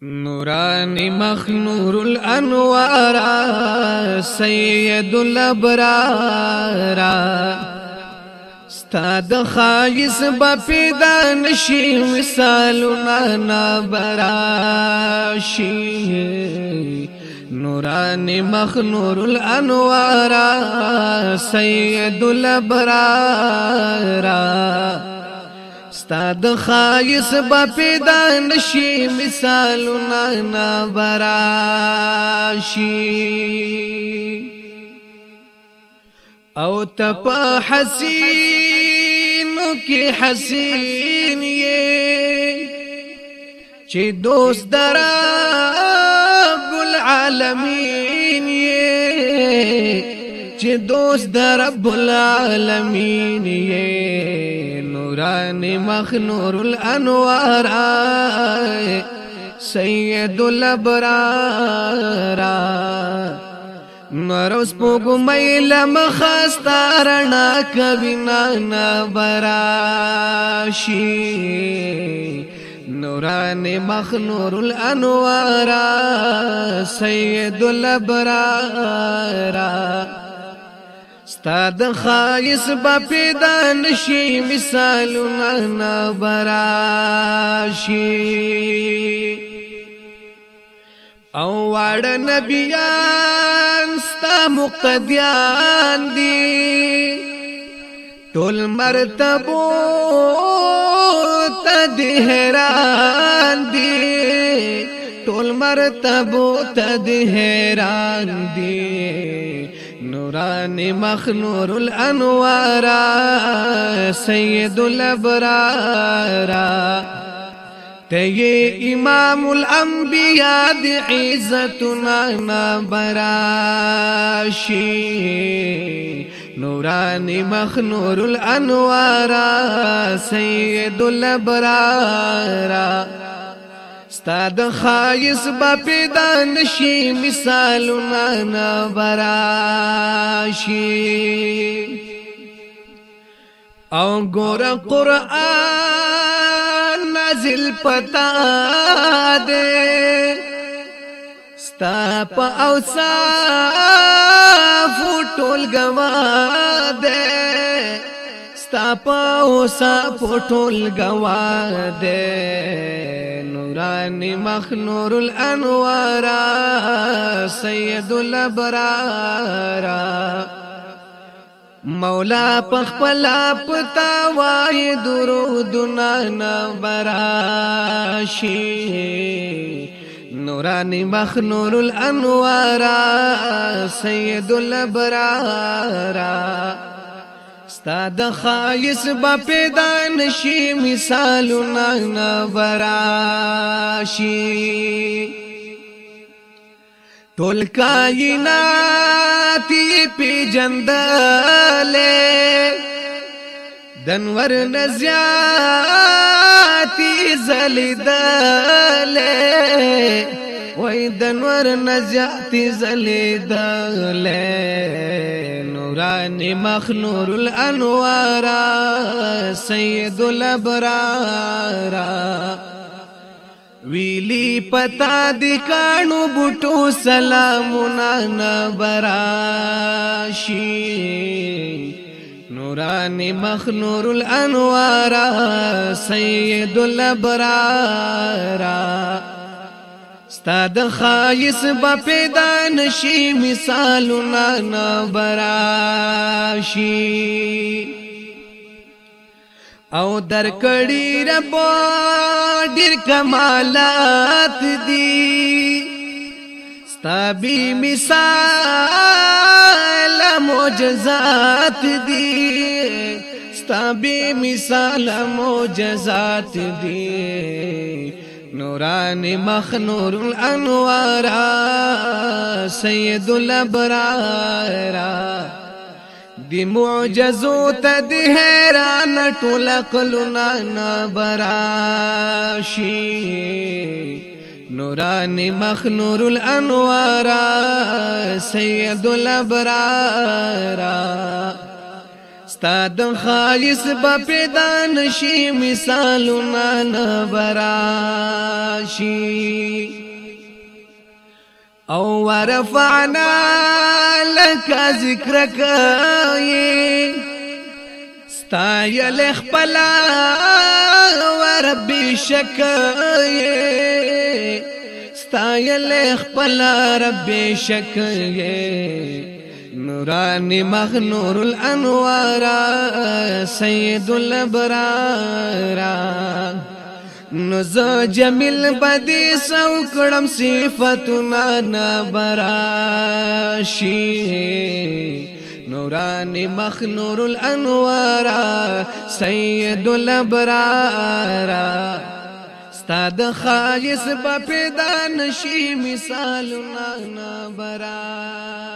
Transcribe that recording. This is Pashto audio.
نورانی مخنور الانوار سید الابرار ستاد خایس با پیدا نشی مثالنا نابراشی نورانی مخنور الانوار سید الابرار ستاد خایس با پیدا نشی مثالنا نابراشی او تپا حسینو کی حسین یہ چی دوست در رب العالمین یہ چی دوست در رب العالمین یہ نورانی مخنور الانوار سید الابرار نورس پوگو میلم خستارنا کبینا نبراشی نورانی مخنور الانوار سید الابرار ستاد خایس با پیدا نشی مثالنا نبراشی او وړ نبیان ستا مقتدیان دی ټول مرتبو ته دی حیران دی ټول مرتبو ته دی حیران دی نورانی مخنور الانوار سید الابرار تی امام الانبیاء دی عزتنا نبراشی نورانی مخنور الانوار سید الابرار ستاد خایس با پیدا نشی مثالنا نبراشی او گور قرآن نازل پتا دے ستا پا اوصاف ټول گوا دے ستا پا اوصاف ټول گوا دے نورانی مخنور الانوار سید الابرار مولا پخپلا پتا وای درودنا نبراشی نورانی مخنور الانوار سید الابرار ستاد خایس با پیدا نشی مثالنا نبراشی ټول کائنات پی جندلے دنور نزیاتی زلیدلے وی دنور نزیاتی زلیدلے نورانی مخنور الانوار سید الابرار ویلی پتا دی کانو بوٹو سلامنا نبراشی نورانی مخنور الانوار سید الابرار ستاد خایس با پیدا نشی مثالنا نبراشی او در کڑی ربو ډیر کمالات دی ستابی مثال معجزات دی ستابی مثال معجزات دی نورانی مخنور الانوار سید الابرار دی معجزو تا دی حیران ټول عقلنا نبراشی نورانی مخنور الانوار سید الابرار ستا د خالص با پیدا نشي مثالونه نه براشي او ورفعنا لك ذکرک ستا یل خپلا وربی شک ستا یل خپلا ربی شک نورانی مغنور الانوار سید الابرار نزو جمیل بدی سو کڑم صفتنا نبراشی نورانی مغنور الانوار سید الابرار ستا د خالص با پیدا نشي مثالنا نبراشي